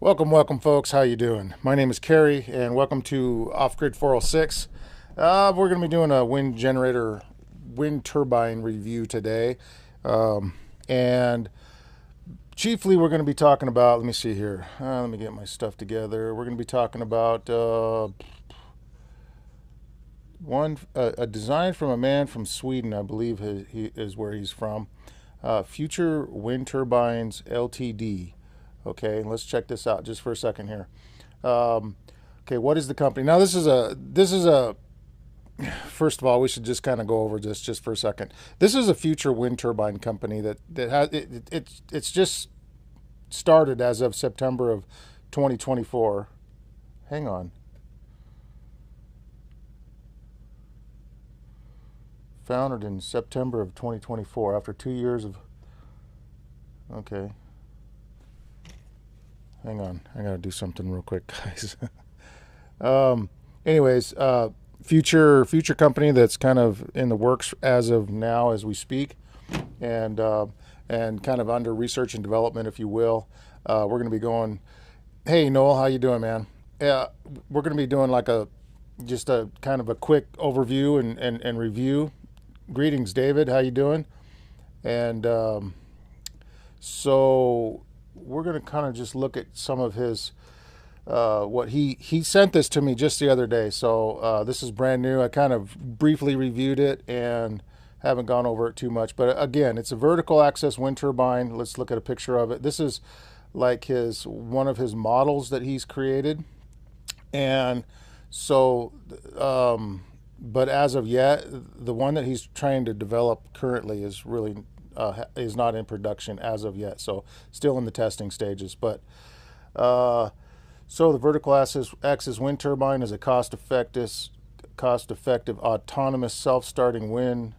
Welcome, folks. How you doing? My name is Kerry, and welcome to Off Grid 406. We're going to be doing a wind turbine review today, and chiefly we're going to be talking about. Let me see here. Let me get my stuff together. We're going to be talking about a design from a man from Sweden, I believe he is where he's from. Future Wind Turbines LTD. Okay, let's check this out just for a second here. Okay, what is the company? Now, this is a. First of all, we should just kind of go over this just for a second. This is a future wind turbine company that has it's just started as of September of 2024. Hang on. Founded in September of 2024 after 2 years of. Okay, hang on. I gotta do something real quick, guys. Anyways, future company that's kind of in the works as of now, as we speak, and kind of under research and development, if you will. We're going to be going. Hey, Noel, how you doing, man? Yeah, we're going to be doing like just a kind of a quick overview and review. Greetings, David. How you doing? And so we're going to kind of just look at some of his what he sent this to me just the other day. So this is brand new. I kind of briefly reviewed it and haven't gone over it too much. But again, it's a vertical access wind turbine. Let's look at a picture of it. This is like one of his models that he's created. And so, but as of yet, the one that he's trying to develop currently is really is not in production as of yet. So still in the testing stages. But so the vertical axis wind turbine is a cost-effective, autonomous, self-starting wind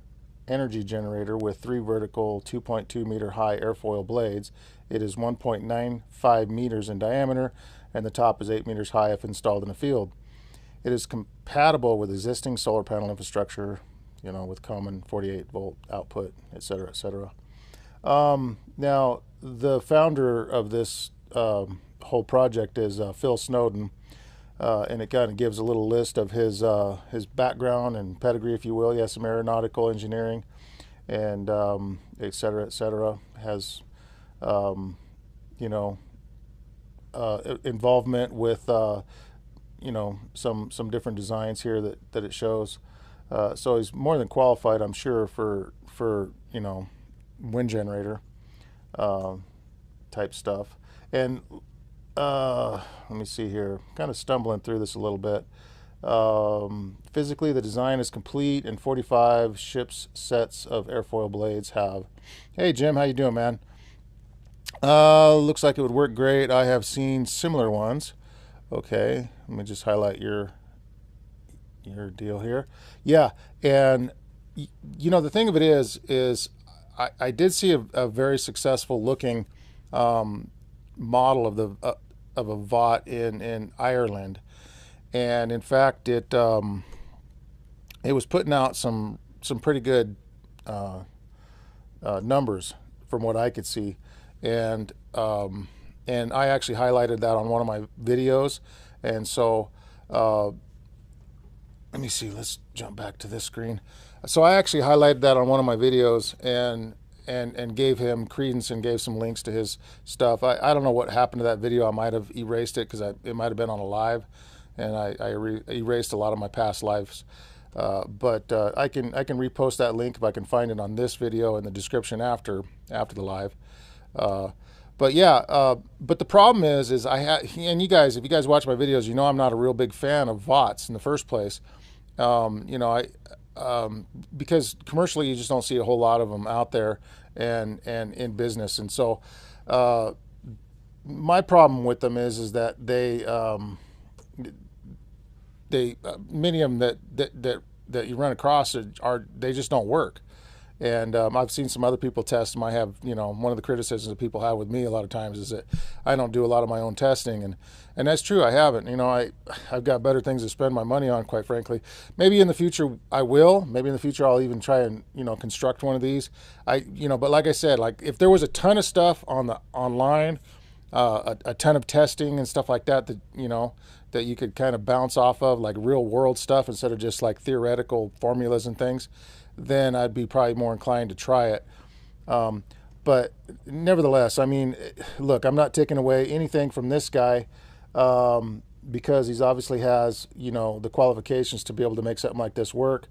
energy generator with 3 vertical 2.2 meter high airfoil blades. It is 1.95 meters in diameter, and the top is 8 meters high if installed in a field. It is compatible with existing solar panel infrastructure, with common 48-volt output, et cetera, et cetera. Now, the founder of this whole project is Phil Snowden, and it kind of gives a little list of his background and pedigree, if you will. He has some aeronautical engineering, and et cetera, et cetera. Has involvement with some different designs here that it shows. So he's more than qualified, I'm sure, for wind generator type stuff. And let me see here. Kind of stumbling through this a little bit. Physically, the design is complete, and 45 ships sets of airfoil blades have. Hey, Jim, how you doing, man? Looks like it would work great. I have seen similar ones. Okay, let me just highlight your deal here. Yeah, and the thing of it is I did see a very successful looking model of a VAWT in Ireland, and in fact it was putting out some pretty good numbers from what I could see, and I actually highlighted that on one of my videos. And so let me see, let's jump back to this screen. So I actually highlighted that on one of my videos and gave him credence and gave some links to his stuff. I don't know what happened to that video. I might have erased it because it might have been on a live, and I erased a lot of my past lives. But I can repost that link if I can find it on this video in the description after the live. But yeah, but the problem is and you guys, if you guys watch my videos, I'm not a real big fan of VAWTs in the first place. Because commercially you just don't see a whole lot of them out there and in business. And so my problem with them is that they many of them that you run across they just don't work. And I've seen some other people test them. I have, one of the criticisms that people have with me a lot of times is that I don't do a lot of my own testing, and that's true. I haven't. I've got better things to spend my money on, quite frankly. Maybe in the future I will. Maybe in the future I'll even try and construct one of these. But like I said, like if there was a ton of stuff online a ton of testing and stuff like that, that you could kind of bounce off of, like real world stuff instead of just like theoretical formulas and things, then I'd be probably more inclined to try it. Um, but nevertheless, I mean, look, I'm not taking away anything from this guy, because he's obviously has, the qualifications to be able to make something like this work.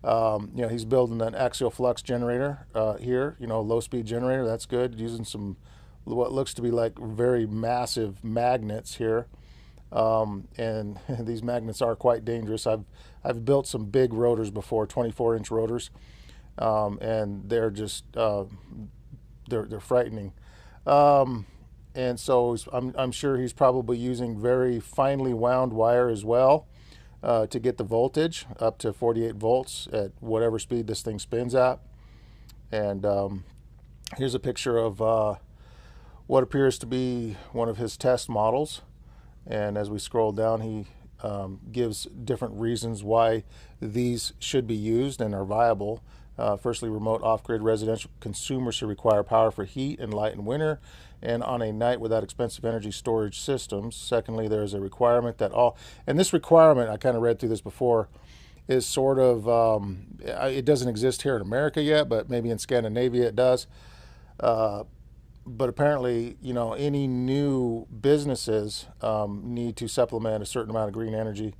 He's building an axial flux generator here, low speed generator. That's good, using some what looks to be like very massive magnets here. And these magnets are quite dangerous. I've built some big rotors before, 24-inch rotors, and they're just they're frightening. And so I'm sure he's probably using very finely wound wire as well, to get the voltage up to 48 volts at whatever speed this thing spins at. And here's a picture of what appears to be one of his test models. And as we scroll down, he gives different reasons why these should be used and are viable. Firstly, remote off-grid residential consumers should require power for heat and light in winter and on a night without expensive energy storage systems. Secondly, there is a requirement that and this requirement, I kind of read through this before, is sort of, it doesn't exist here in America yet, but maybe in Scandinavia it does. But apparently, any new businesses need to supplement a certain amount of green energy.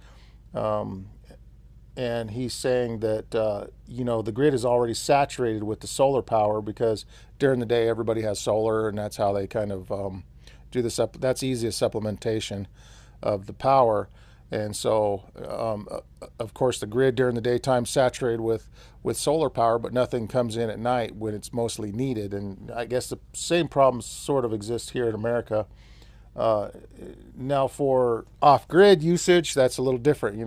And he's saying that, the grid is already saturated with the solar power, because during the day everybody has solar, and that's how they kind of do this. That's easiest supplementation of the power. And so, of course, the grid during the daytime is saturated with solar power, but nothing comes in at night when it's mostly needed. And I guess the same problems sort of exist here in America. Now, for off-grid usage, that's a little different,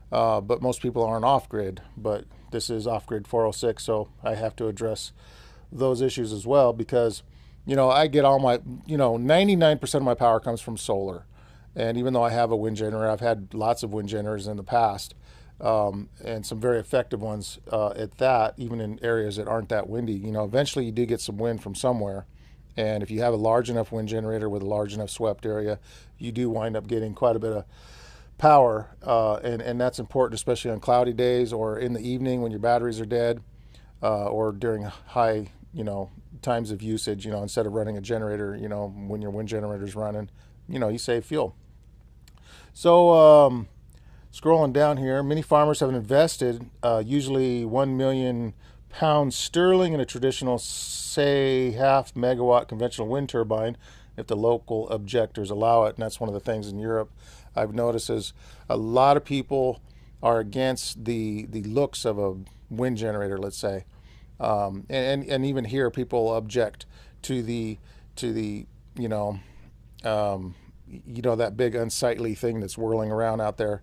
but most people aren't off-grid. But this is off-grid 406, so I have to address those issues as well, because, I get all my, 99% of my power comes from solar. And even though I have a wind generator, I've had lots of wind generators in the past, and some very effective ones at that, even in areas that aren't that windy. Eventually you do get some wind from somewhere. And if you have a large enough wind generator with a large enough swept area, you do wind up getting quite a bit of power. And that's important, especially on cloudy days or in the evening when your batteries are dead, or during high, times of usage, instead of running a generator, when your wind generator's running, you save fuel. So, scrolling down here, many farmers have invested usually 1 million pounds sterling in a traditional, say, half megawatt conventional wind turbine, if the local objectors allow it. And that's one of the things in Europe I've noticed is a lot of people are against the looks of a wind generator, let's say, and even here people object to the that big unsightly thing that's whirling around out there.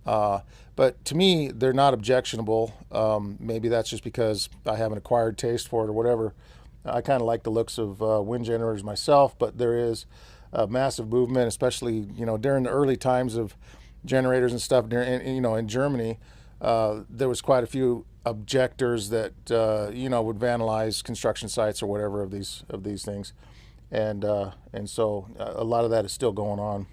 But to me, they're not objectionable. Maybe that's just because I have an acquired taste for it or whatever. I kind of like the looks of wind generators myself, but there is a massive movement, especially during the early times of generators and stuff. In Germany, there was quite a few objectors that would vandalize construction sites or whatever of these things. And so a lot of that is still going on.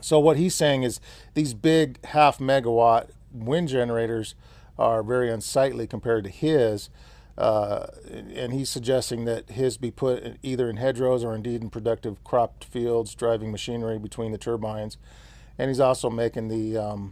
So what he's saying is these big half megawatt wind generators are very unsightly compared to his, and he's suggesting that his be put either in hedgerows or indeed in productive cropped fields, driving machinery between the turbines. And he's also making the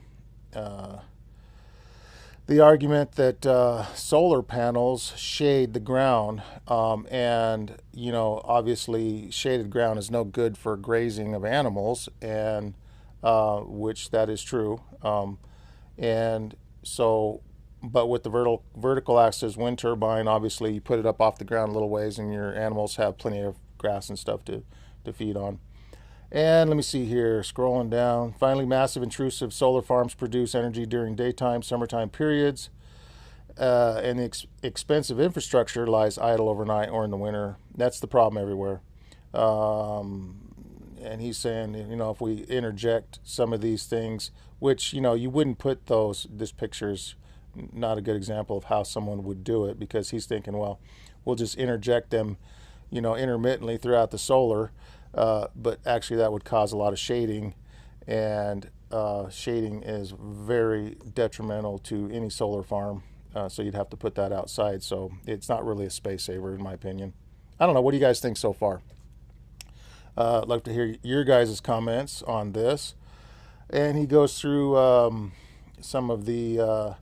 argument that solar panels shade the ground, and obviously shaded ground is no good for grazing of animals, and which that is true, and so, but with the vertical axis wind turbine, obviously you put it up off the ground a little ways, and your animals have plenty of grass and stuff to feed on. And let me see here, scrolling down. Finally, massive intrusive solar farms produce energy during daytime, summertime periods, and the expensive infrastructure lies idle overnight or in the winter. That's the problem everywhere. And he's saying, if we interject some of these things, which, you wouldn't put this picture's not a good example of how someone would do it, because he's thinking, well, we'll just interject them, intermittently throughout the solar, but actually that would cause a lot of shading, and shading is very detrimental to any solar farm. So you'd have to put that outside. So it's not really a space saver, in my opinion. I don't know. What do you guys think so far? I'd like to hear your guys' comments on this. And he goes through some of the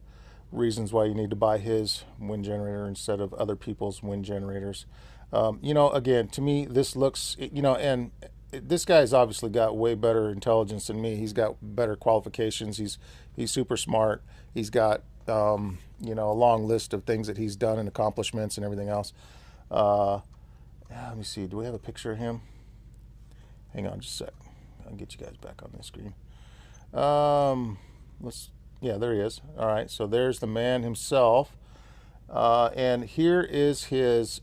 reasons why you need to buy his wind generator instead of other people's wind generators. Again, to me, this looks, and this guy's obviously got way better intelligence than me. He's got better qualifications. He's super smart. He's got, a long list of things that he's done and accomplishments and everything else. Let me see. Do we have a picture of him? Hang on just a sec. I'll get you guys back on this screen. Yeah, there he is. All right, so there's the man himself. And here is his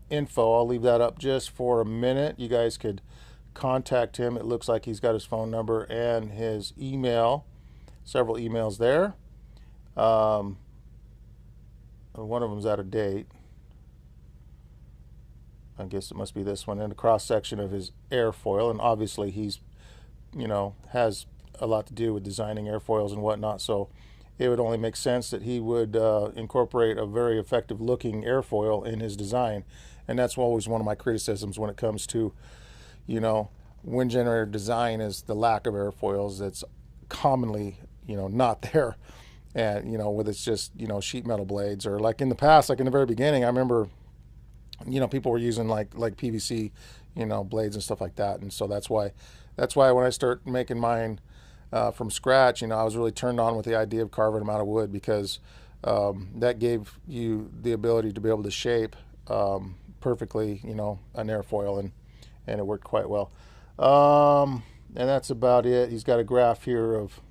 info. I'll leave that up just for a minute. You guys could contact him. It looks like he's got his phone number and his email. Several emails there. One of them's out of date. I guess it must be this one. And a cross section of his airfoil. And obviously he's, has a lot to do with designing airfoils and whatnot. So it would only make sense that he would incorporate a very effective looking airfoil in his design. And that's always one of my criticisms when it comes to, wind generator design, is the lack of airfoils that's commonly, not there. And, with it's just, sheet metal blades, or like in the past, like in the very beginning, I remember, people were using like PVC, blades and stuff like that. And so that's why when I start making mine from scratch, I was really turned on with the idea of carving them out of wood, because that gave you the ability to be able to shape perfectly, an airfoil, and it worked quite well. And that's about it. He's got a graph here of,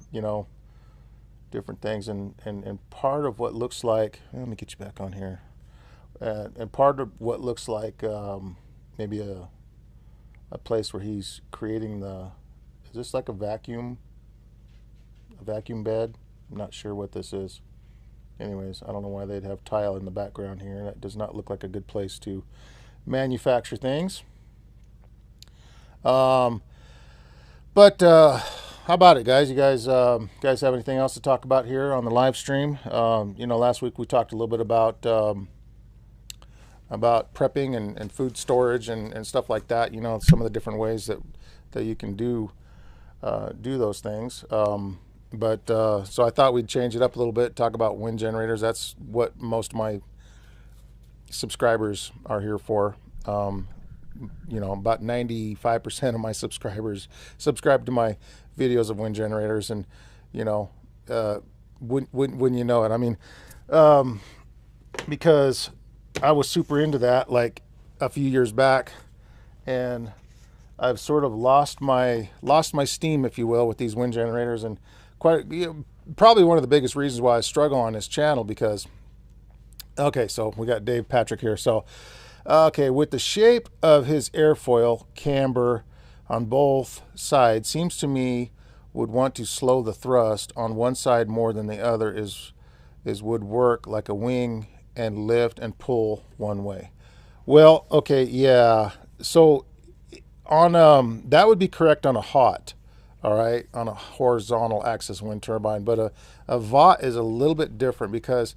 different things, and part of what looks like, let me get you back on here. And part of what looks like maybe a place where he's creating is this like a vacuum bed? I'm not sure what this is. Anyways, I don't know why they'd have tile in the background here. That does not look like a good place to manufacture things. But how about it, guys? You guys have anything else to talk about here on the live stream? Last week we talked a little bit about prepping and food storage and stuff like that. Some of the different ways that you can do those things. So I thought we'd change it up a little bit, talk about wind generators. That's what most of my subscribers are here for. About 95% of my subscribers subscribe to my videos of wind generators, and wouldn't you know it? I mean, because I was super into that like a few years back, and I've sort of lost my steam, if you will, with these wind generators, and probably one of the biggest reasons why I struggle on this channel, because okay, so we got Dave Patrick here. So okay, with the shape of his airfoil, camber on both sides seems to me would want to slow the thrust on one side more than the other would work like a wing and lift and pull one way. Well, okay, yeah. So on that would be correct on a HOT, all right, on a horizontal axis wind turbine. But a VAWT is a little bit different, because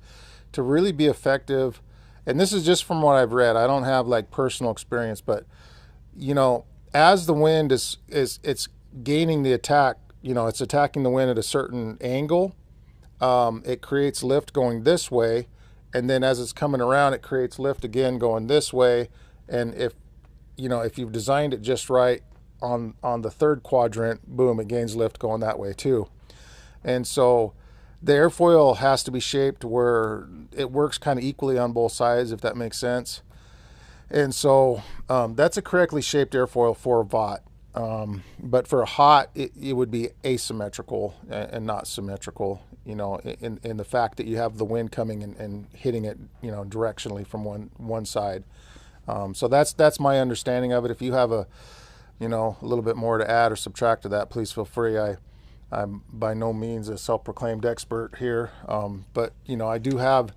to really be effective, and this is just from what I've read, I don't have like personal experience, but as the wind is gaining the attack, it's attacking the wind at a certain angle, it creates lift going this way, and then as it's coming around, it creates lift again going this way. And if you've designed it just right on the third quadrant, boom, it gains lift going that way too. And so the airfoil has to be shaped where it works kind of equally on both sides, if that makes sense. And so that's a correctly shaped airfoil for a VAWT. But for a HOT, it would be asymmetrical and not symmetrical, in the fact that you have the wind coming and hitting it, directionally from one side. So that's my understanding of it. If you have a little bit more to add or subtract to that, please feel free. I'm by no means a self-proclaimed expert here, but I do have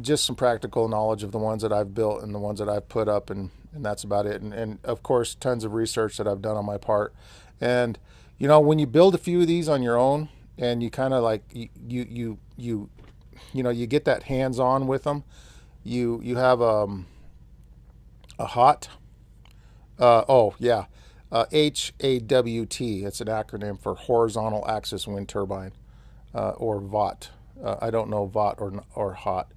just some practical knowledge of the ones that I've built and the ones that I've put up, and and that's about it. And of course, tons of research that I've done on my part. And you know, when you build a few of these on your own, and you kind of like you know, you get that hands on with them. You have a HAWT. Oh yeah, HAWT. It's an acronym for horizontal axis wind turbine, or VAWT. I don't know VAWT or HAWT.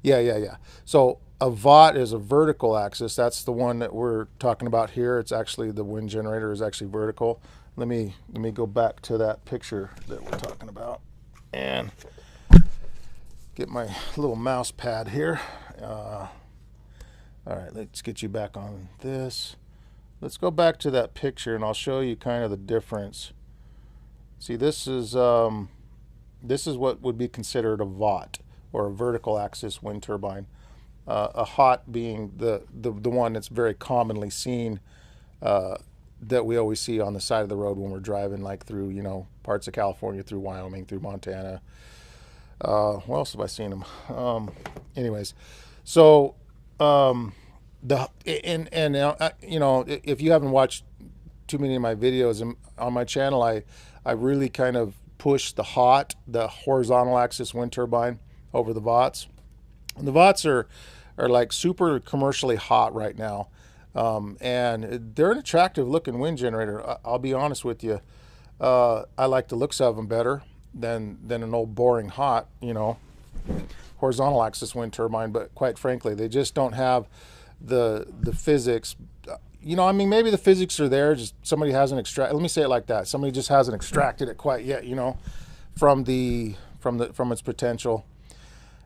Yeah. So a VAWT is a vertical axis. That's the one that we're talking about here. It's actually, the wind generator is actually vertical. Let me go back to that picture that we're talking about and get my little mouse pad here. All right, let's get you back on this. Let's go back to that picture and I'll show you kind of the difference. See, this is what would be considered a VAWT, or a vertical axis wind turbine. A HAWT being the one that's very commonly seen, that we always see on the side of the road when we're driving, like through, you know, parts of California, through Wyoming, through Montana. Where else have I seen them? Anyways, so you know, if you haven't watched too many of my videos on my channel, I really kind of push the HAWT, the horizontal axis wind turbine, over the VAWTs. And the VAWTs are like super commercially hot right now. And they're an attractive looking wind generator. I'll be honest with you. I like the looks of them better than an old boring HAWT, you know, horizontal axis wind turbine. But quite frankly, they just don't have the physics. You know, I mean, maybe the physics are there, just somebody hasn't extracted. Let me say it like that: somebody just hasn't extracted it quite yet, you know, from its potential.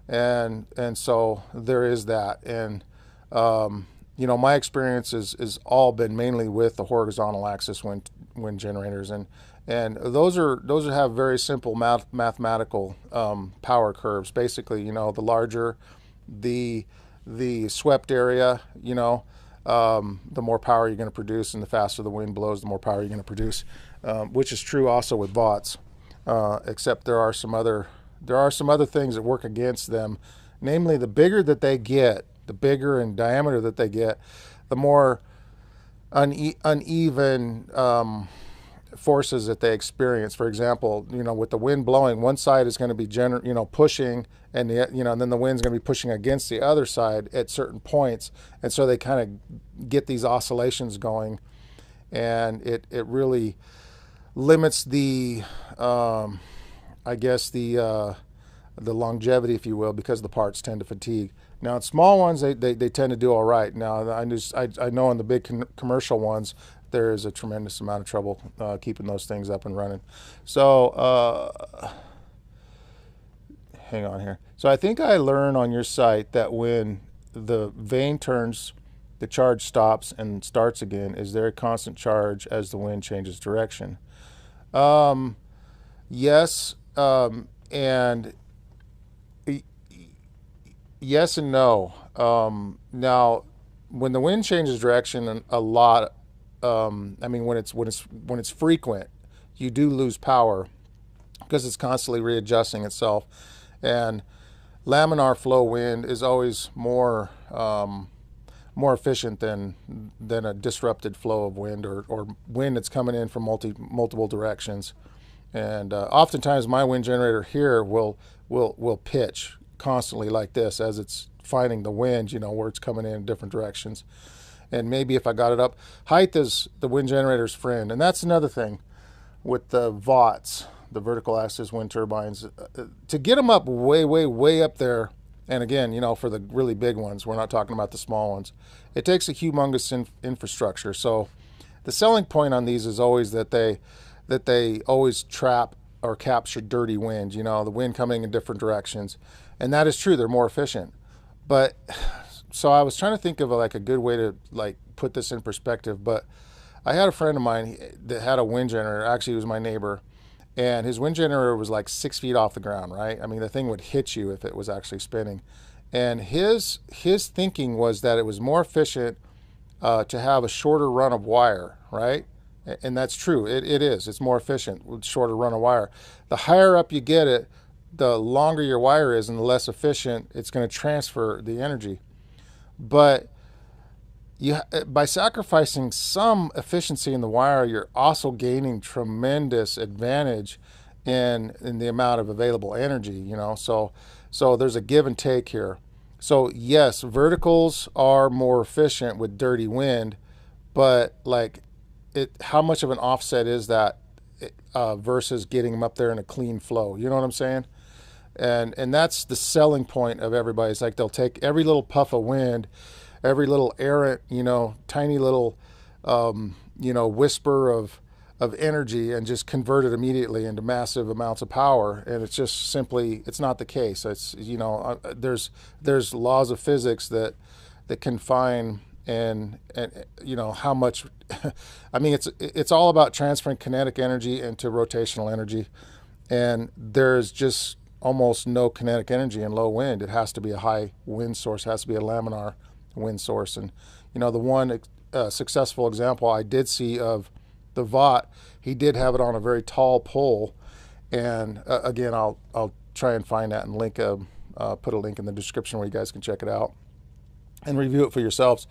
And so there is that. And you know, my experience is all been mainly with the horizontal axis wind generators, and those have very simple mathematical power curves. Basically, you know, the larger the swept area, you know, the more power you're going to produce, and the faster the wind blows, the more power you're going to produce, which is true also with VAWTs, except there are some other things that work against them. Namely, the bigger that they get, the bigger in diameter that they get, the more uneven forces that they experience. For example, you know, with the wind blowing, one side is going to be pushing, and and then the wind's going to be pushing against the other side at certain points, and so they kind of get these oscillations going, and it really limits the I guess the longevity, if you will, because the parts tend to fatigue. Now, in small ones, they tend to do all right. Now, I know in the big commercial ones, there is a tremendous amount of trouble keeping those things up and running. So, hang on here. So I think I learned on your site that when the vane turns, the charge stops and starts again. Is there a constant charge as the wind changes direction? Yes, and yes and no. Now, when the wind changes direction a lot, I mean, when it's frequent, you do lose power because it's constantly readjusting itself. And laminar flow wind is always more efficient than a disrupted flow of wind, or wind that's coming in from multiple directions. And oftentimes my wind generator here will pitch constantly like this as it's finding the wind, you know, where it's coming in different directions. And maybe if I got it up, height is the wind generator's friend. And that's another thing with the VAWTs, the vertical axis wind turbines, to get them up way up there. And again, you know, for the really big ones, we're not talking about the small ones, it takes a humongous infrastructure. So the selling point on these is always that they always trap or capture dirty wind, you know, the wind coming in different directions. And that is true, they're more efficient. But so I was trying to think of like a good way to like put this in perspective. But I had a friend of mine that had a wind generator. Actually, he was my neighbor, and his wind generator was like 6 feet off the ground, right? I mean, the thing would hit you if it was actually spinning. And his thinking was that it was more efficient to have a shorter run of wire, right? And that's true. It is. It's more efficient with shorter run of wire. The higher up you get it, the longer your wire is and the less efficient it's going to transfer the energy. But by sacrificing some efficiency in the wire, you're also gaining tremendous advantage in the amount of available energy. So there's a give and take here. So yes, verticals are more efficient with dirty wind, but like how much of an offset is that versus getting them up there in a clean flow? You know what I'm saying? And that's the selling point of everybody. It's like they'll take every little puff of wind, every little errant, tiny little, whisper of energy, and just convert it immediately into massive amounts of power. And it's just simply, it's not the case. It's, there's laws of physics that confine and how much. I mean, it's all about transferring kinetic energy into rotational energy, and there's just almost no kinetic energy in low wind. It has to be a high wind source. It has to be a laminar wind source. And the one successful example I did see of the VAWT, he did have it on a very tall pole. And again, I'll try and find that and put a link in the description where you guys can check it out and review it for yourselves.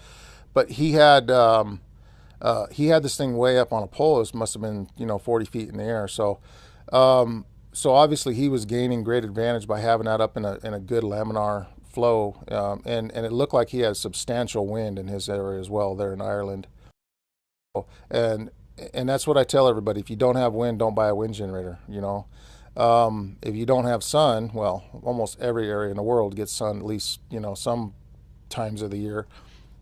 But he had this thing way up on a pole. It must have been 40 feet in the air. So obviously he was gaining great advantage by having that up in a good laminar flow, and it looked like he had substantial wind in his area as well there in Ireland. And that's what I tell everybody: if you don't have wind, don't buy a wind generator. If you don't have sun, well, almost every area in the world gets sun at least some times of the year.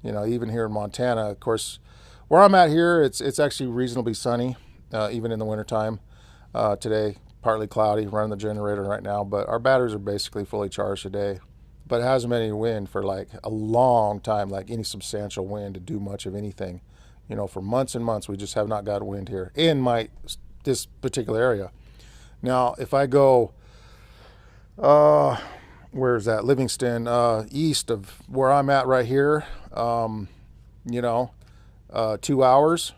Even here in Montana, of course, where I'm at here, it's actually reasonably sunny, even in the wintertime. Today, partly cloudy, running the generator right now, but our batteries are basically fully charged today. But it hasn't been any wind for like a long time, like any substantial wind to do much of anything. For months and months, we just have not got wind here in this particular area. Now, if I go, where's that? Livingston, east of where I'm at right here, 2 hours,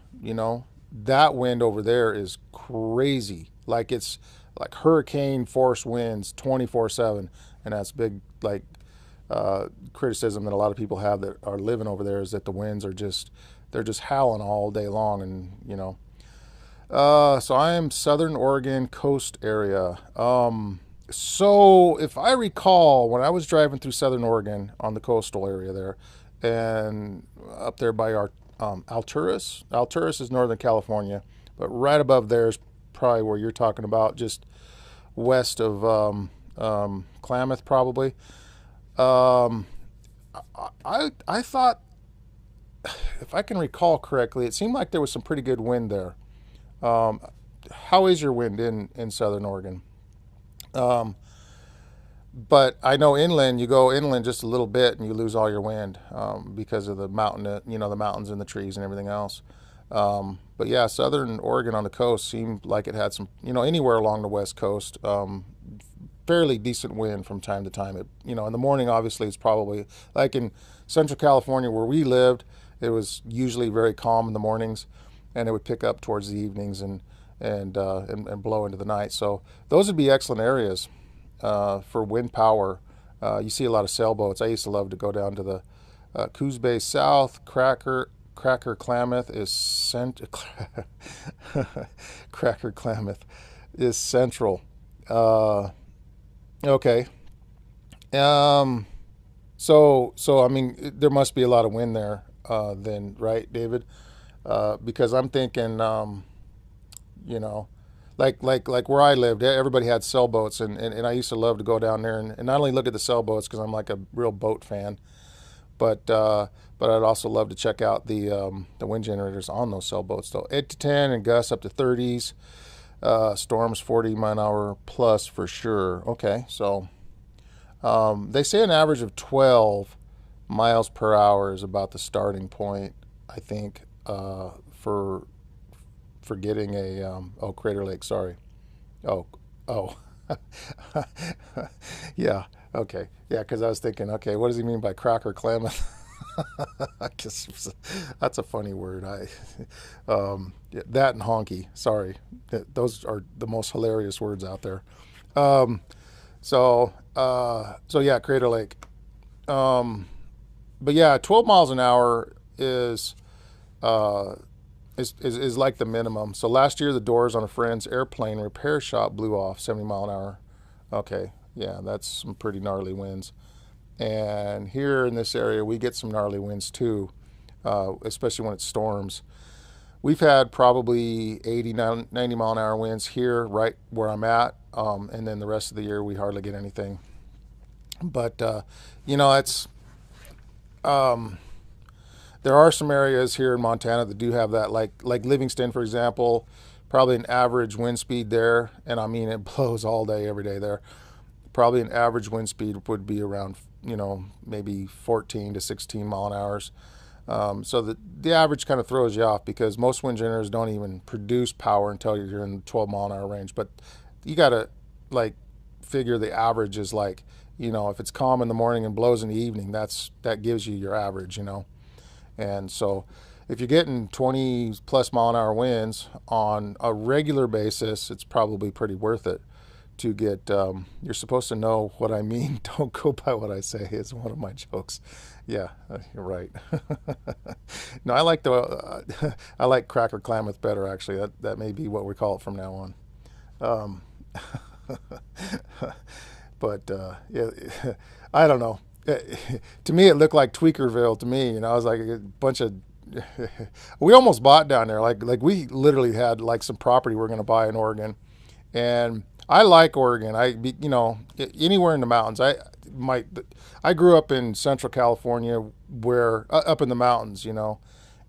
that wind over there is crazy. Like it's like hurricane force winds 24/7. And that's big, like, criticism that a lot of people have that are living over there, is that the winds are they're just howling all day long. And, so I am Southern Oregon coast area. So if I recall, when I was driving through Southern Oregon on the coastal area there, and up there by our Alturas is Northern California, but right above there is probably where you're talking about, just west of Klamath probably. I thought, if I can recall correctly, it seemed like there was some pretty good wind there. How is your wind in Southern Oregon? But I know inland, you go inland just a little bit and you lose all your wind because of the mountain, the mountains and the trees and everything else. But yeah, Southern Oregon on the coast seemed like it had some, anywhere along the west coast, fairly decent wind from time to time. In the morning, obviously, it's probably like in Central California where we lived, it was usually very calm in the mornings, and it would pick up towards the evenings and blow into the night. So those would be excellent areas for wind power. You see a lot of sailboats. I used to love to go down to the Coos Bay South. Cracker Klamath is Cracker Klamath is central. Okay. So I mean, there must be a lot of wind there then, right, David? Because I'm thinking, like where I lived, everybody had sailboats, and I used to love to go down there and not only look at the sailboats because I'm like a real boat fan, but I'd also love to check out the wind generators on those sailboats. So 8 to 10 and gusts up to 30s, storms 40 mile an hour plus for sure. Okay, so they say an average of 12 miles per hour is about the starting point, I think, for getting a Crater Lake. Sorry. Oh. Yeah. Okay. Yeah, because I was thinking, okay, what does he mean by Cracker Klamath? I guess that's a funny word. Yeah, that and honky. Sorry, those are the most hilarious words out there. So yeah, Crater Lake. But yeah, 12 miles an hour is is like the minimum. So last year, the doors on a friend's airplane repair shop blew off 70 mile an hour. Okay, yeah, that's some pretty gnarly winds. And here in this area, we get some gnarly winds too, especially when it storms. We've had probably 80, 90 mile an hour winds here, right where I'm at. And then the rest of the year, we hardly get anything. But, you know, it's, there are some areas here in Montana that do have that, like Livingston, for example, probably an average wind speed there. And I mean, it blows all day, every day there. Probably an average wind speed would be around, you know, maybe 14 to 16 mile an hour. So the average kind of throws you off because most wind generators don't even produce power until you're in the 12 mile an hour range. But you got to like figure the average is like, you know, if it's calm in the morning and blows in the evening, that gives you your average, you know. And so if you're getting 20 plus mile an hour winds on a regular basis, it's probably pretty worth it to get, you're supposed to know what I mean. Don't go by what I say. It's one of my jokes. Yeah, you're right. No, I like I like Cracker Klamath better, actually. That may be what we call it from now on. Um, but yeah, I don't know. To me, it looked like Tweakerville to me. You know, I was like a bunch of. We almost bought down there. Like we literally had like some property we're going to buy in Oregon, and I like Oregon. You know, anywhere in the mountains. I grew up in Central California, where up in the mountains, you know,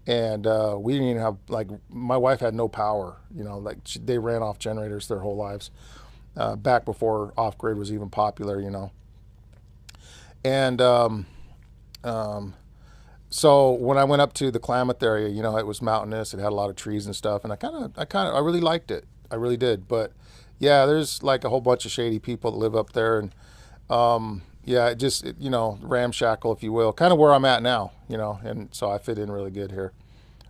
and we didn't even have, like, my wife had no power. You know, like they ran off generators their whole lives, back before off grid was even popular. You know, and so when I went up to the Klamath area, you know, it was mountainous. It had a lot of trees and stuff, and I really liked it. I really did. But yeah, there's like a whole bunch of shady people that live up there, and yeah, you know, ramshackle, if you will, kind of where I'm at now, you know, and so I fit in really good here,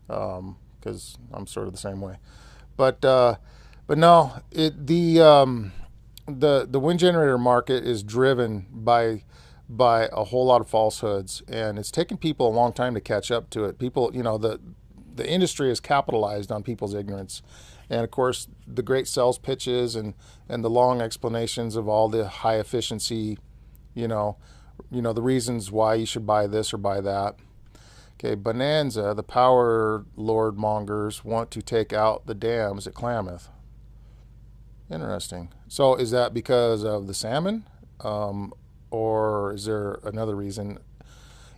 because I'm sort of the same way. But no, the wind generator market is driven by a whole lot of falsehoods, and it's taken people a long time to catch up to it. People, you know, the industry has capitalized on people's ignorance. And of course, the great sales pitches and the long explanations of all the high efficiency, you know, the reasons why you should buy this or buy that. Okay, Bonanza, the power lord mongers want to take out the dams at Klamath. Interesting. So is that because of the salmon? Or is there another reason?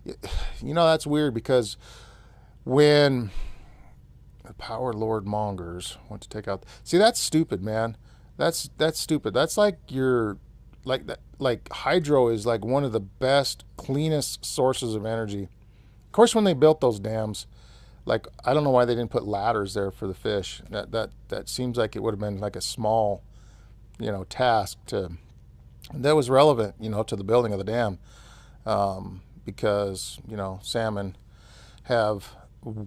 You know, that's weird, because when the power lord mongers want to take out, see, that's stupid, man. That's stupid. That's like like hydro is like one of the best, cleanest sources of energy. Of course, when they built those dams, like, I don't know why they didn't put ladders there for the fish. That seems like it would have been like a small, you know, task that was relevant, you know, to the building of the dam, because, you know, salmon have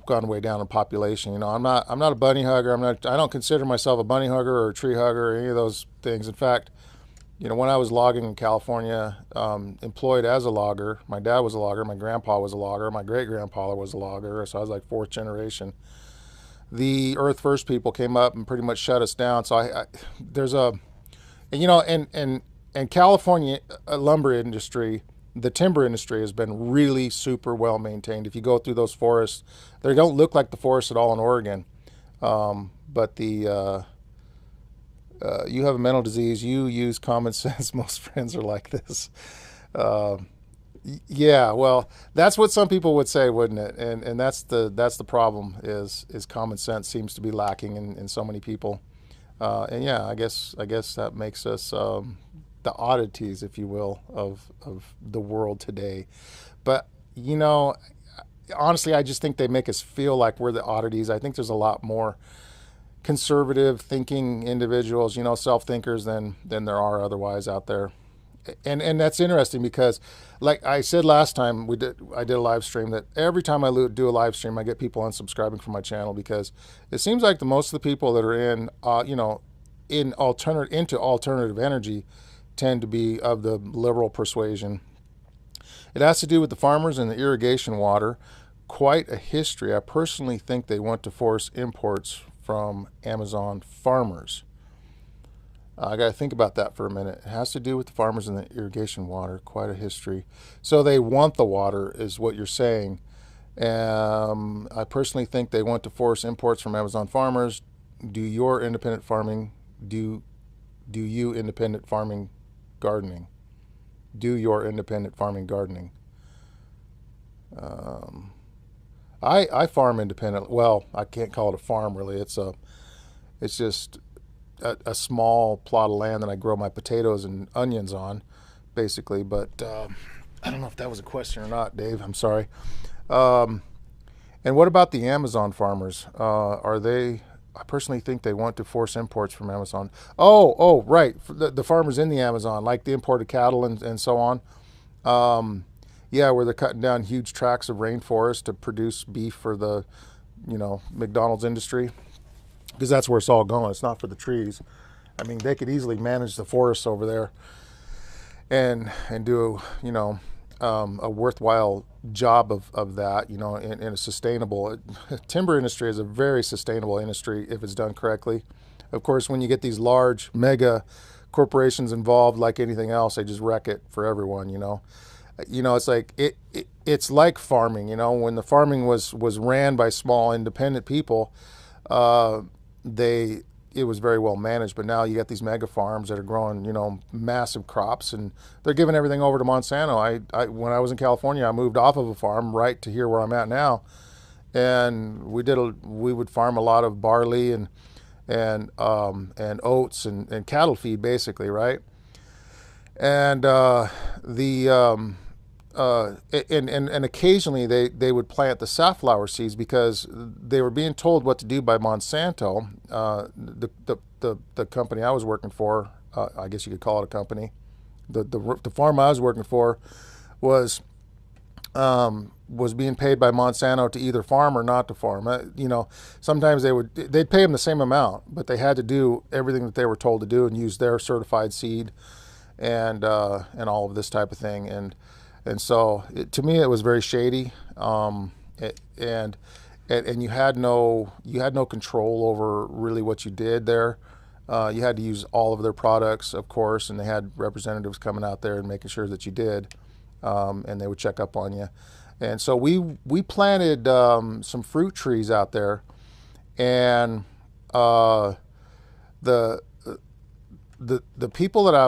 gone way down in population. You know, I'm not a bunny hugger. I don't consider myself a bunny hugger or a tree hugger or any of those things. In fact, you know, when I was logging in California, employed as a logger, my dad was a logger, my grandpa was a logger, my great grandpa was a logger, so I was like fourth generation. The Earth First people came up and pretty much shut us down. So there's a, you know, and California lumber industry, the timber industry has been really super well maintained. If you go through those forests, they don't look like the forests at all in Oregon. But you have a mental disease, you use common sense. Most friends are like this. Yeah, well, that's what some people would say, wouldn't it? And that's the problem, is common sense seems to be lacking in so many people. And yeah, I guess that makes us the oddities, if you will, of the world today. But, you know, honestly, I just think they make us feel like we're the oddities. I think there's a lot more conservative thinking individuals, you know, self-thinkers than there are otherwise out there. And that's interesting, because, like I said last time I did a live stream, that every time I do a live stream, I get people unsubscribing from my channel, because it seems like most of the people that are in, you know, into alternative energy tend to be of the liberal persuasion. It has to do with the farmers and the irrigation water. quite a history. I personally think they want to force imports from Amazon farmers. I got to think about that for a minute. It has to do with the farmers and the irrigation water. Quite a history. So they want the water, is what you're saying. I personally think they want to force imports from Amazon farmers. Do you independent farming gardening? Do your independent farming gardening. I farm independently. Well, I can't call it a farm really. It's just a small plot of land that I grow my potatoes and onions on, basically. But I don't know if that was a question or not, Dave. I'm sorry. And what about the Amazon farmers? I personally think they want to force imports from Amazon. Oh, right. The farmers in the Amazon, like the imported cattle and so on. Yeah, where they're cutting down huge tracts of rainforest to produce beef for the, McDonald's industry. Because that's where it's all going. It's not for the trees. I mean, they could easily manage the forests over there and do, a worthwhile job of that, in a sustainable. Timber industry is a very sustainable industry if it's done correctly. Of course, when you get these large mega corporations involved, like anything else, they just wreck it for everyone. It's like it's like farming. When the farming was ran by small independent people, it was very well managed. But now you got these mega farms that are growing, massive crops, and they're giving everything over to Monsanto. When I was in California, I moved off of a farm right to here where I'm at now, and we would farm a lot of barley and oats and cattle feed, basically, right? And and occasionally they would plant the safflower seeds because they were being told what to do by Monsanto. The company I was working for, I guess you could call it a company. The farm I was working for was being paid by Monsanto to either farm or not to farm. Sometimes they'd pay them the same amount, but they had to do everything that they were told to do and use their certified seed and all of this type of thing. And so to me, it was very shady, and you had no control over really what you did there. You had to use all of their products, of course, and they had representatives coming out there and making sure that you did, and they would check up on you. And so we planted some fruit trees out there, and the people that I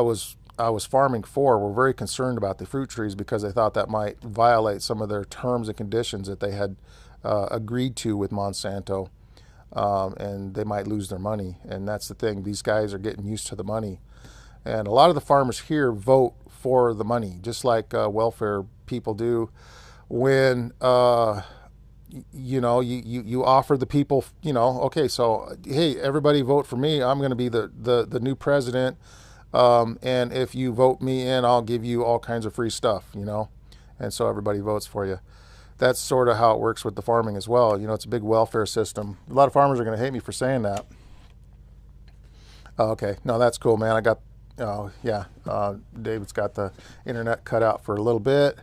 was farming for were very concerned about the fruit trees because they thought that might violate some of their terms and conditions that they had agreed to with Monsanto, and they might lose their money. And that's the thing. These guys are getting used to the money. And a lot of the farmers here vote for the money, just like welfare people do. When you offer the people, okay, so hey, everybody vote for me. I'm going to be the new president. And if you vote me in, I'll give you all kinds of free stuff, and so everybody votes for you. That's sort of how it works with the farming as well. It's a big welfare system. A lot of farmers are going to hate me for saying that. Okay, no, that's cool, man. I got, yeah, David's got the internet cut out for a little bit.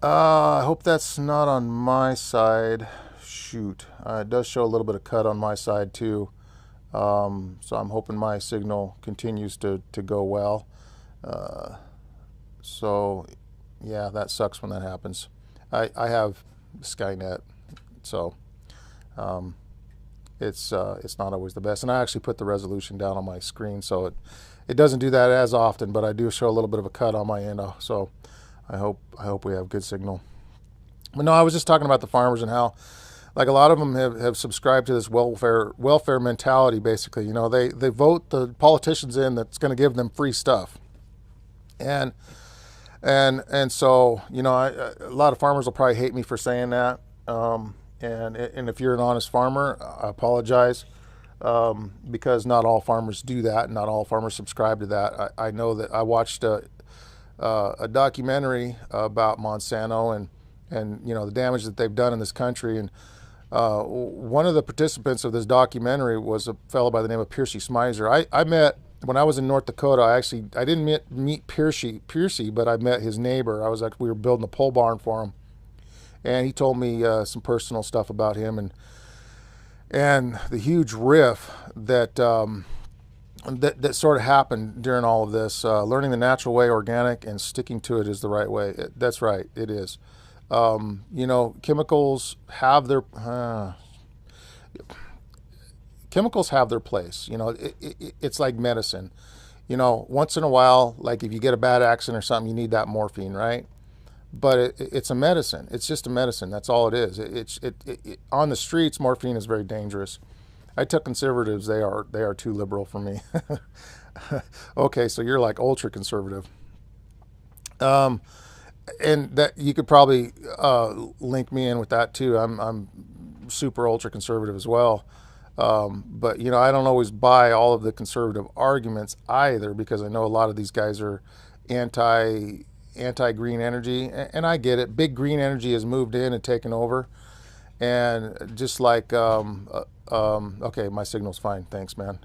I hope that's not on my side. Shoot, it does show a little bit of cut on my side too. So I'm hoping my signal continues to go well. So yeah, that sucks when that happens. I have Skynet, so it's not always the best. And I actually put the resolution down on my screen, so it doesn't do that as often, but I do show a little bit of a cut on my end. So I hope we have good signal. But no, I was just talking about the farmers and how, like, a lot of them have subscribed to this welfare mentality. Basically, they vote the politicians in that's going to give them free stuff, and so a lot of farmers will probably hate me for saying that. And if you're an honest farmer, I apologize, because not all farmers do that. Not all farmers subscribe to that. I know that I watched a documentary about Monsanto and the damage that they've done in this country. And one of the participants of this documentary was a fellow by the name of Piercy Smizer. I met, when I was in North Dakota, I didn't meet Piercy, but I met his neighbor. We were building a pole barn for him. and he told me some personal stuff about him and the huge riff that that sort of happened during all of this. Learning the natural way, organic, and sticking to it is the right way. That's right, it is. You know, chemicals have their place. You know, it's like medicine. You know, once in a while, like if you get a bad accident or something, you need that morphine, right? But it's a medicine. It's just a medicine. That's all it is. On the streets, morphine is very dangerous. I tell conservatives they are too liberal for me. Okay, so you're like ultra conservative, and that you could probably link me in with that too. I'm super ultra conservative as well. But you know, I don't always buy all of the conservative arguments either, because I know a lot of these guys are anti-green energy, and I get it. Big green energy has moved in and taken over, and just like okay, my signal's fine, thanks, man.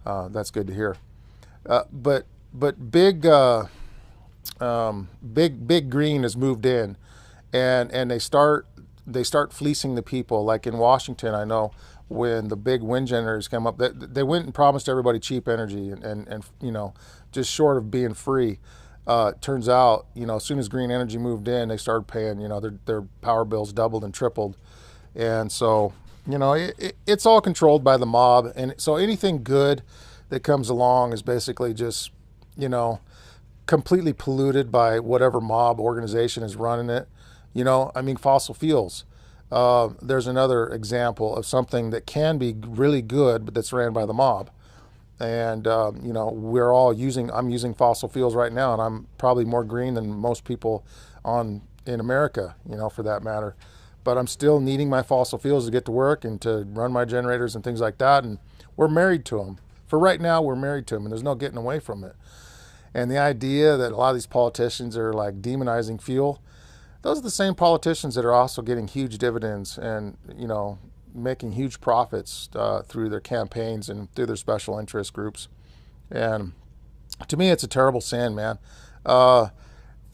That's good to hear. But big green has moved in, and they start fleecing the people. Like in Washington, I know when the big wind generators came up, they went and promised everybody cheap energy, and you know, just short of being free. Turns out, you know, as soon as green energy moved in, they started paying, you know, their power bills doubled and tripled. And so, you know, it's all controlled by the mob. And so anything good that comes along is basically just, you know, completely polluted by whatever mob organization is running it. You know, I mean, fossil fuels. There's another example of something that can be really good, but that's ran by the mob. And you know, I'm using fossil fuels right now, and I'm probably more green than most people in America, you know, for that matter. But I'm still needing my fossil fuels to get to work and to run my generators and things like that. And we're married to them. For right now, we're married to them, and there's no getting away from it. And the idea that a lot of these politicians are like demonizing fuel, those are the same politicians that are also getting huge dividends and, you know, making huge profits through their campaigns and through their special interest groups. And to me, it's a terrible sin, man.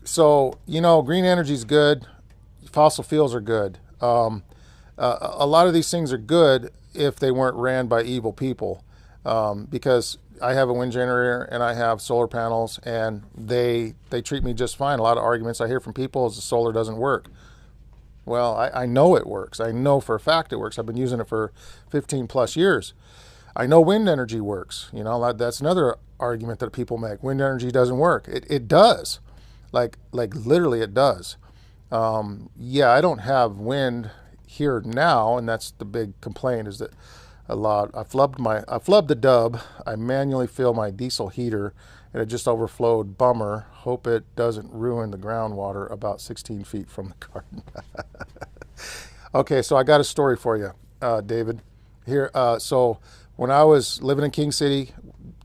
So, you know, green energy is good. Fossil fuels are good. A lot of these things are good if they weren't ran by evil people. Because I have a wind generator and I have solar panels, and they treat me just fine. A lot of arguments I hear from people is the solar doesn't work. Well, I know it works. I know for a fact it works. I've been using it for 15 plus years. I know wind energy works. You know, that's another argument that people make. Wind energy doesn't work. It does. Like literally it does. Yeah, I don't have wind here now, and that's the big complaint, is that a lot. I flubbed the dub. I manually fill my diesel heater, and it just overflowed. Bummer. Hope it doesn't ruin the groundwater about 16 feet from the garden. Okay, so I got a story for you, David. Here, so when I was living in King City,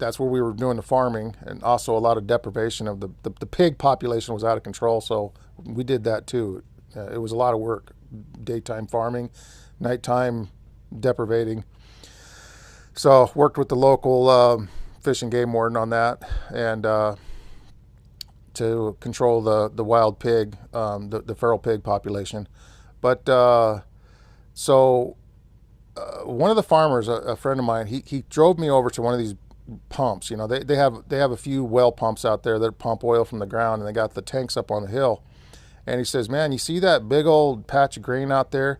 that's where we were doing the farming, and also a lot of deprivation of the pig population was out of control, so we did that too. It was a lot of work. Daytime farming, nighttime deprivating. So worked with the local fish and game warden on that, and to control the wild pig, the feral pig population. But so one of the farmers, a friend of mine, he drove me over to one of these pumps. You know, they have a few well pumps out there that pump oil from the ground, and they got the tanks up on the hill. And he says, "Man, you see that big old patch of grain out there?"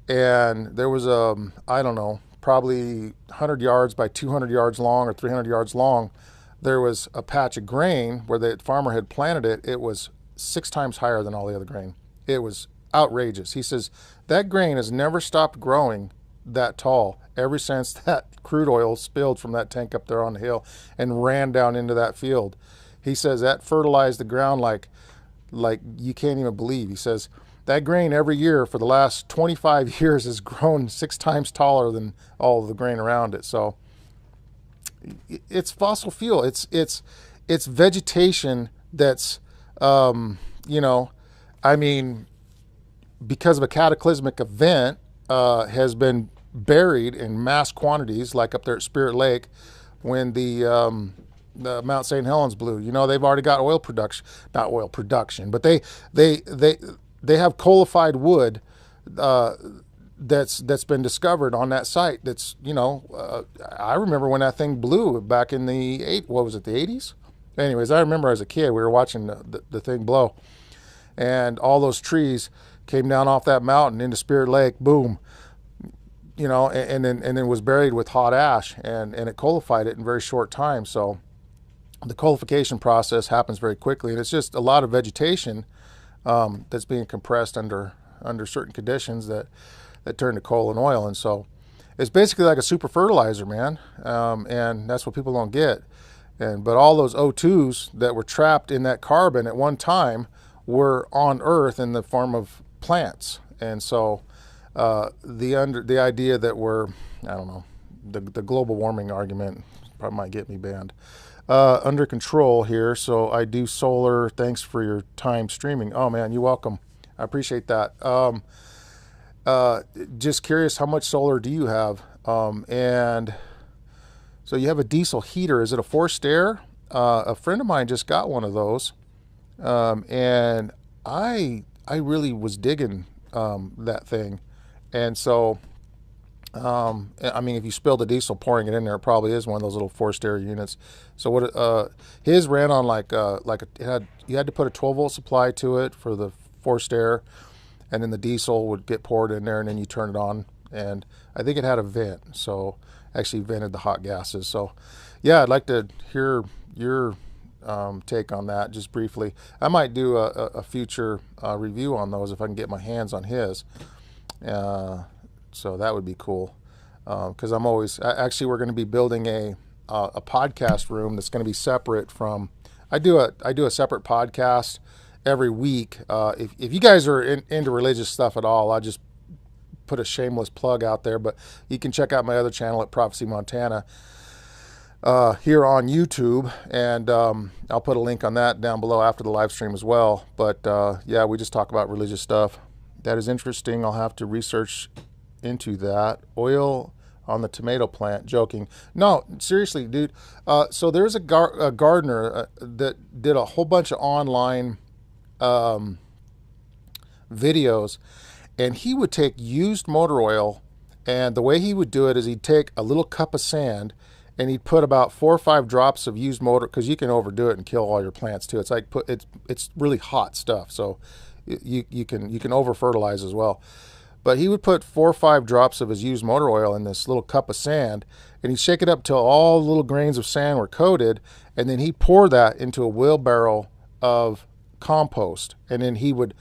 And there was I don't know, probably 100 yards by 200 yards long or 300 yards long. There was a patch of grain where the farmer had planted it. It was 6 times higher than all the other grain. It was outrageous. He says that grain has never stopped growing that tall ever since that crude oil spilled from that tank up there on the hill and ran down into that field. He says that fertilized the ground like you can't even believe. He says that grain every year for the last 25 years has grown 6 times taller than all of the grain around it. So it's fossil fuel. It's vegetation that's, you know, I mean, because of a cataclysmic event, has been buried in mass quantities, like up there at Spirit Lake when the Mount St. Helens blew. You know, they've already got oil production, not oil production, but they they have coalified wood that's been discovered on that site. That's, I remember when that thing blew back in the what was it, the 80s? Anyways, I remember as a kid we were watching the thing blow, and all those trees came down off that mountain into Spirit Lake. Boom. And then was buried with hot ash, and it coalified it in a very short time. So the coalification process happens very quickly, and it's just a lot of vegetation that's being compressed under certain conditions that turn to coal and oil. And so it's basically like a super fertilizer, man. And that's what people don't get. But all those O2s that were trapped in that carbon at one time were on Earth in the form of plants. And so the idea that we're, I don't know, the global warming argument probably might get me banned. Under control here, so I do solar. Thanks for your time streaming. Oh man, you're welcome. I appreciate that. Just curious, how much solar do you have? And so you have a diesel heater. Is it a forced air? A friend of mine just got one of those, and I really was digging that thing. And so, I mean, if you spilled the diesel pouring it in there, it probably is one of those little forced air units. So what? His ran on you had to put a 12-volt supply to it for the forced air, and then the diesel would get poured in there, and then you turn it on. And I think it had a vent, so actually vented the hot gases. So, yeah, I'd like to hear your take on that just briefly. I might do a future review on those if I can get my hands on his. So that would be cool, because actually we're going to be building a podcast room that's going to be separate from. I do a separate podcast every week. If you guys are into religious stuff at all, I'll just put a shameless plug out there. But you can check out my other channel at Prophecy Montana here on YouTube, and I'll put a link on that down below after the live stream as well. But yeah, we just talk about religious stuff. That is interesting. I'll have to research into that. Oil on the tomato plant. Joking. No, seriously, dude. So there's a gardener that did a whole bunch of online videos, and he would take used motor oil, and the way he would do it is he'd take a little cup of sand and he'd put about 4 or 5 drops of used motor, because you can overdo it and kill all your plants too. It's like it's really hot stuff, so you can over fertilize as well. But he would put 4 or 5 drops of his used motor oil in this little cup of sand, and he'd shake it up till all the little grains of sand were coated, and then he'd pour that into a wheelbarrow of compost, and then he would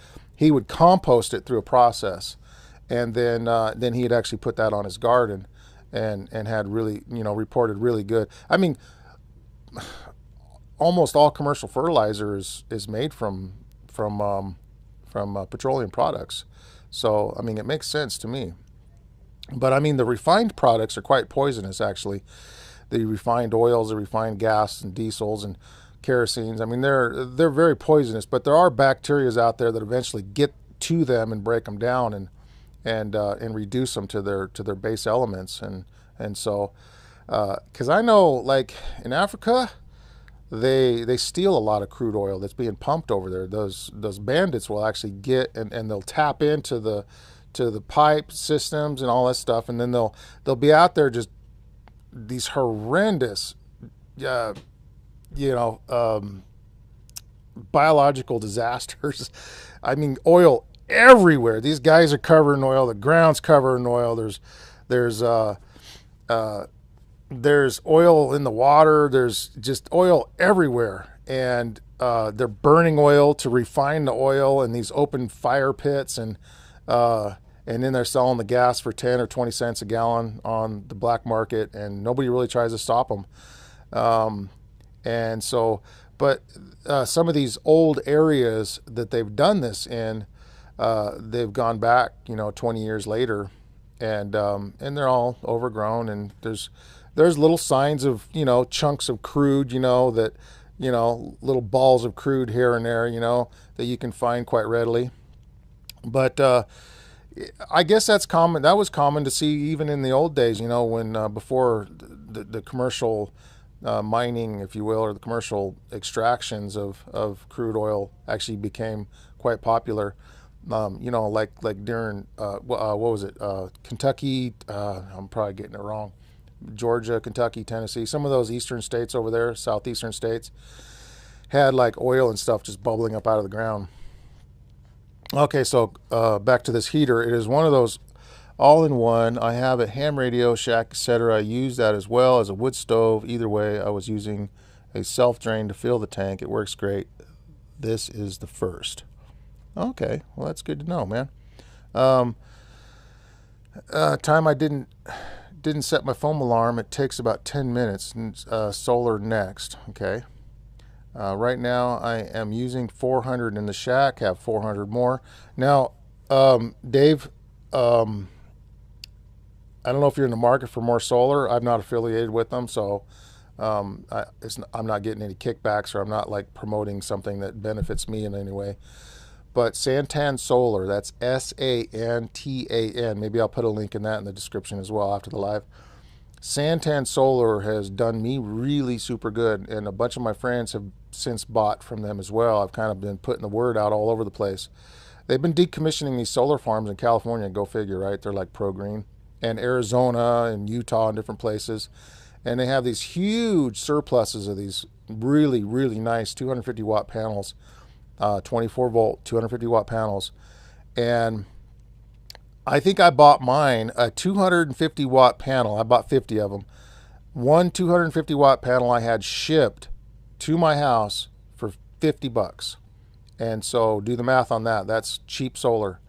compost it through a process, and then he'd actually put that on his garden, and had really, reported really good. I mean, almost all commercial fertilizer is made from petroleum products. So, I mean, it makes sense to me. But, I mean, the refined products are quite poisonous, actually. The refined oils, the refined gas and diesels and kerosenes, I mean, they're very poisonous. But there are bacteria out there that eventually get to them and break them down and reduce them to their base elements. And so, because I know, like, in Africa, they steal a lot of crude oil that's being pumped over there. Those bandits will actually get and they'll tap into the pipe systems and all that stuff, and then they'll be out there just these horrendous biological disasters. I mean, oil everywhere. These guys are covered in oil. The ground's covered in oil. There's oil in the water. There's just oil everywhere, and they're burning oil to refine the oil in these open fire pits, and then they're selling the gas for 10 or 20 cents a gallon on the black market, and nobody really tries to stop them. And so, but some of these old areas that they've done this in, they've gone back, 20 years later, and they're all overgrown, and there's little signs of, chunks of crude, that, little balls of crude here and there, that you can find quite readily. But I guess that's common. That was common to see even in the old days, when before the commercial mining, if you will, or the commercial extractions of crude oil actually became quite popular. You know, like during what was it? Kentucky. I'm probably getting it wrong. Georgia, Kentucky, Tennessee. Some of those eastern states over there, southeastern states, had like oil and stuff just bubbling up out of the ground. Okay, so back to this heater. It is one of those all-in-one. I have a ham radio shack, etc. I use that as well as a wood stove. Either way, I was using a self-drain to fill the tank. It works great. This is the first. Okay, well that's good to know, man. Time I didn't set my foam alarm. It takes about 10 minutes. Solar next. Okay. Right now I am using 400 in the shack. Have 400 more. Now, Dave. I don't know if you're in the market for more solar. I'm not affiliated with them, so I'm not getting any kickbacks, or I'm not like promoting something that benefits me in any way. But Santan Solar, that's Santan. Maybe I'll put a link in that in the description as well after the live. Santan Solar has done me really super good, and a bunch of my friends have since bought from them as well. I've kind of been putting the word out all over the place. They've been decommissioning these solar farms in California, go figure, right? They're like pro-green. And Arizona and Utah and different places. And they have these huge surpluses of these really, really nice 250 watt panels, 24 volt, 250 watt panels. And I think I bought mine a 250 watt panel. I bought 50 of them. One 250 watt panel I had shipped to my house for 50 bucks. And so do the math on that. That's cheap solar.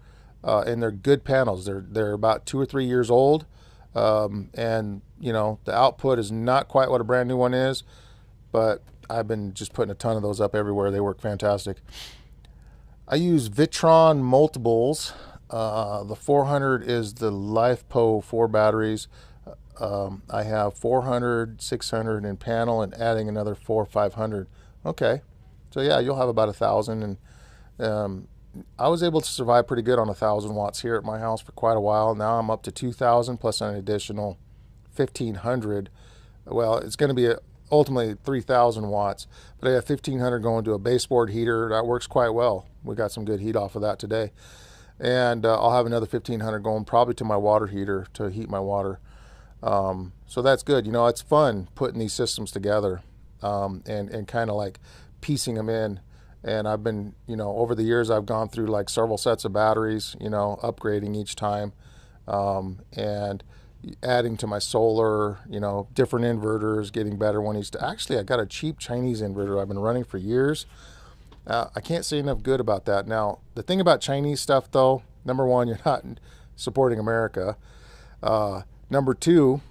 And they're good panels. They're about 2 or 3 years old. And you know, the output is not quite what a brand new one is, but I've been just putting a ton of those up everywhere. They work fantastic. I use Vitron multiples. The 400 is the LiFePO 4 batteries. I have 400, 600 in panel, and adding another 4, 500. Okay, so yeah, you'll have about 1,000. And I was able to survive pretty good on 1,000 watts here at my house for quite a while. Now I'm up to 2,000 plus an additional 1,500. Well, it's going to be ultimately 3,000 watts, but I have 1,500 going to a baseboard heater. That works quite well. We got some good heat off of that today. And I'll have another 1,500 going probably to my water heater to heat my water. So that's good. You know, it's fun putting these systems together and kind of like piecing them in. And I've been, you know, over the years, I've gone through like several sets of batteries, you know, upgrading each time, and adding to my solar, you know, different inverters, getting better ones. Actually, I got a cheap Chinese inverter I've been running for years. I can't say enough good about that. Now, the thing about Chinese stuff, though, number one, you're not supporting America. Number two,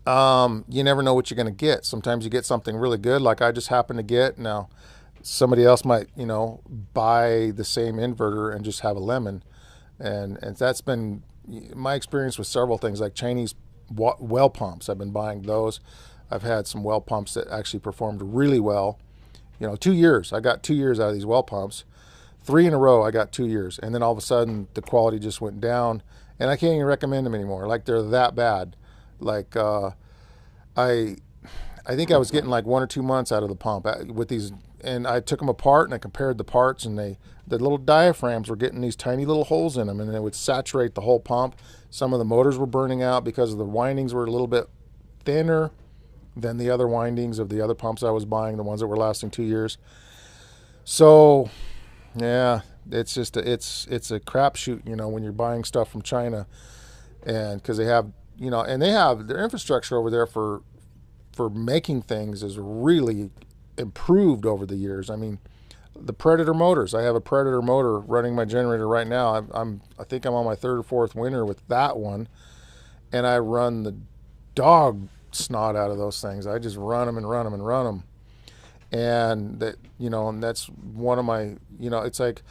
you never know what you're going to get. Sometimes you get something really good, like I just happened to get. Now, somebody else might, you know, buy the same inverter and just have a lemon. And that's been my experience with several things, like Chinese well pumps. I've been buying those. I've had some well pumps that actually performed really well. You know, 2 years. I got 2 years out of these well pumps. 3 in a row, I got 2 years. And then all of a sudden, the quality just went down. And I can't even recommend them anymore. Like, they're that bad. Like, I think I was getting like 1 or 2 months out of the pump with these. And I took them apart and I compared the parts, and the little diaphragms were getting these tiny little holes in them, and it would saturate the whole pump. Some of the motors were burning out because the windings were a little bit thinner than the other windings of the other pumps I was buying, the ones that were lasting 2 years. So, yeah, it's just it's a crapshoot, you know, when you're buying stuff from China, and because they have, you know, and they have their infrastructure over there for making things is really improved over the years. I mean, the Predator motors. I have a Predator motor running my generator right now. I think I'm on my 3rd or 4th winter with that one, and I run the dog snot out of those things. I just run them and run them and run them, and that, you know, and that's one of my, you know, it's like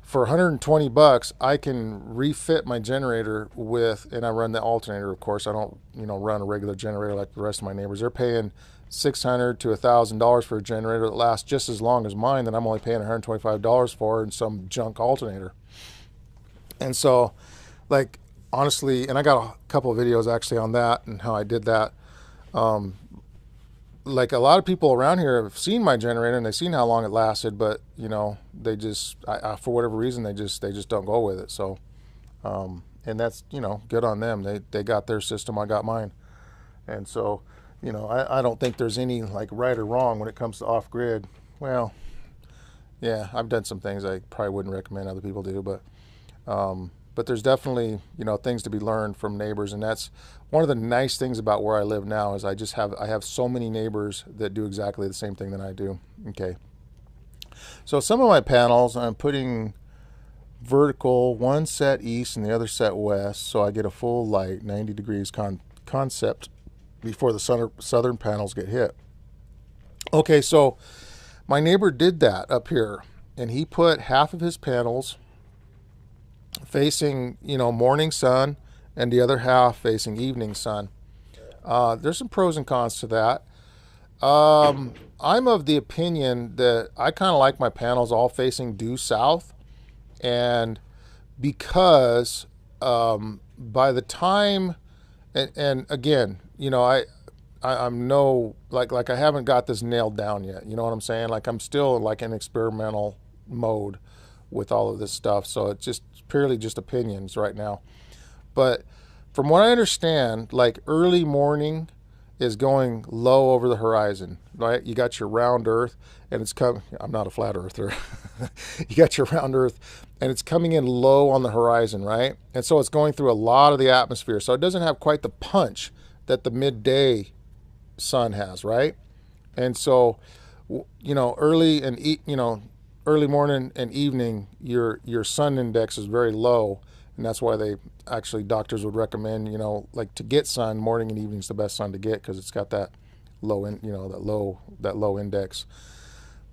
for 120 bucks I can refit my generator with, and I run the alternator, of course. I don't, you know, run a regular generator like the rest of my neighbors. They're paying $600 to $1,000 for a generator that lasts just as long as mine, that I'm only paying $125 for in some junk alternator. And so, like, honestly, and I got a couple of videos actually on that and how I did that. like a lot of people around here have seen my generator and they've seen how long it lasted, but you know, they just, for whatever reason, they just don't go with it. So, and that's, you know, good on them. They got their system, I got mine. And so, you know, I don't think there's any like right or wrong when it comes to off grid. Well, yeah, I've done some things I probably wouldn't recommend other people do, but there's definitely, you know, things to be learned from neighbors. And that's one of the nice things about where I live now is I have so many neighbors that do exactly the same thing that I do. Okay. So some of my panels, I'm putting vertical, one set east and the other set west, so I get a full light 90 degrees concept before the southern panels get hit. Okay, so my neighbor did that up here, and he put half of his panels facing, you know, morning sun and the other half facing evening sun. There's some pros and cons to that. I'm of the opinion that I kind of like my panels all facing due south, and because by the time, and again, you know, I'm no, like I haven't got this nailed down yet. You know what I'm saying? Like I'm still like in experimental mode with all of this stuff. So it's just purely just opinions right now. But from what I understand, like early morning is going low over the horizon, right? You got your round earth and it's coming, I'm not a flat earther. You got your round earth and it's coming in low on the horizon, right? And so it's going through a lot of the atmosphere. So it doesn't have quite the punch that the midday sun has, right? And so, you know, early morning and evening, your sun index is very low, and that's why doctors would recommend, you know, like to get sun, morning and evening is the best sun to get because it's got that low that low index.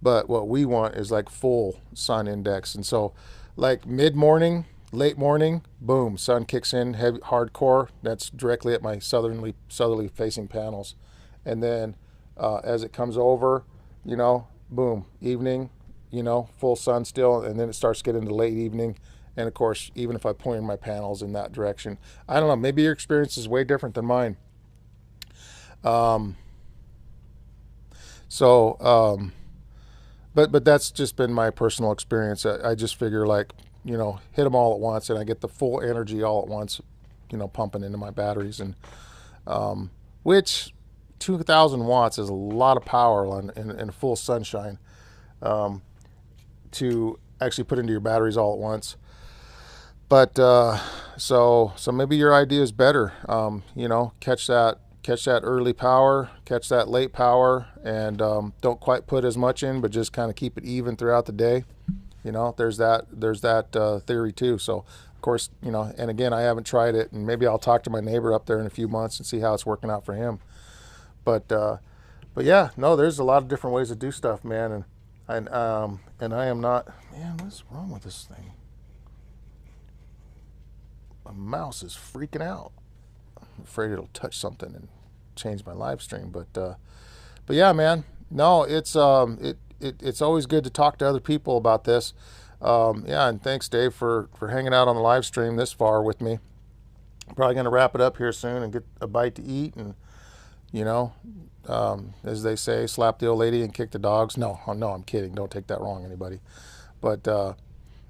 But what we want is like full sun index, and so like mid morning, late morning, boom, sun kicks in heavy hardcore. That's directly at my southerly facing panels, and then as it comes over, you know, boom, evening, you know, full sun still, and then it starts getting to late evening. And of course, even if I point my panels in that direction, I don't know, maybe your experience is way different than mine. But that's just been my personal experience. I just figure, like, you know, hit them all at once, and I get the full energy all at once, you know, pumping into my batteries, and which 2,000 watts is a lot of power in full sunshine to actually put into your batteries all at once. But so maybe your idea is better. You know, catch that early power, catch that late power, and don't quite put as much in, but just kind of keep it even throughout the day. You know, there's that theory too. So of course, you know, and again, I haven't tried it, and maybe I'll talk to my neighbor up there in a few months and see how it's working out for him. But yeah, no, there's a lot of different ways to do stuff, man, and I am not, man, what's wrong with this thing? My mouse is freaking out. I'm afraid it'll touch something and change my live stream. But yeah, man, no, it's always good to talk to other people about this. Yeah, and thanks, Dave, for hanging out on the live stream this far with me. I'm probably gonna wrap it up here soon and get a bite to eat, and you know, as they say, slap the old lady and kick the dogs. No, I'm kidding. Don't take that wrong, anybody. But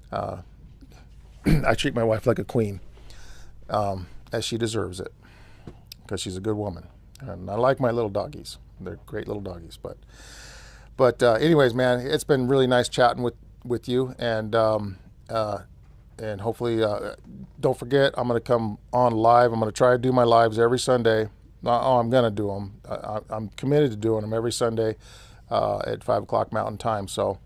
I treat my wife like a queen, as she deserves it, because she's a good woman. And I like my little doggies. They're great little doggies. But anyways, man, it's been really nice chatting with you, and hopefully, don't forget, I'm going to come on live. I'm going to try to do my lives every Sunday. I'm going to do them. I'm committed to doing them every Sunday at 5 o'clock Mountain Time. So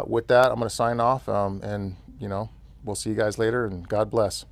with that, I'm going to sign off, and, you know, we'll see you guys later, and God bless.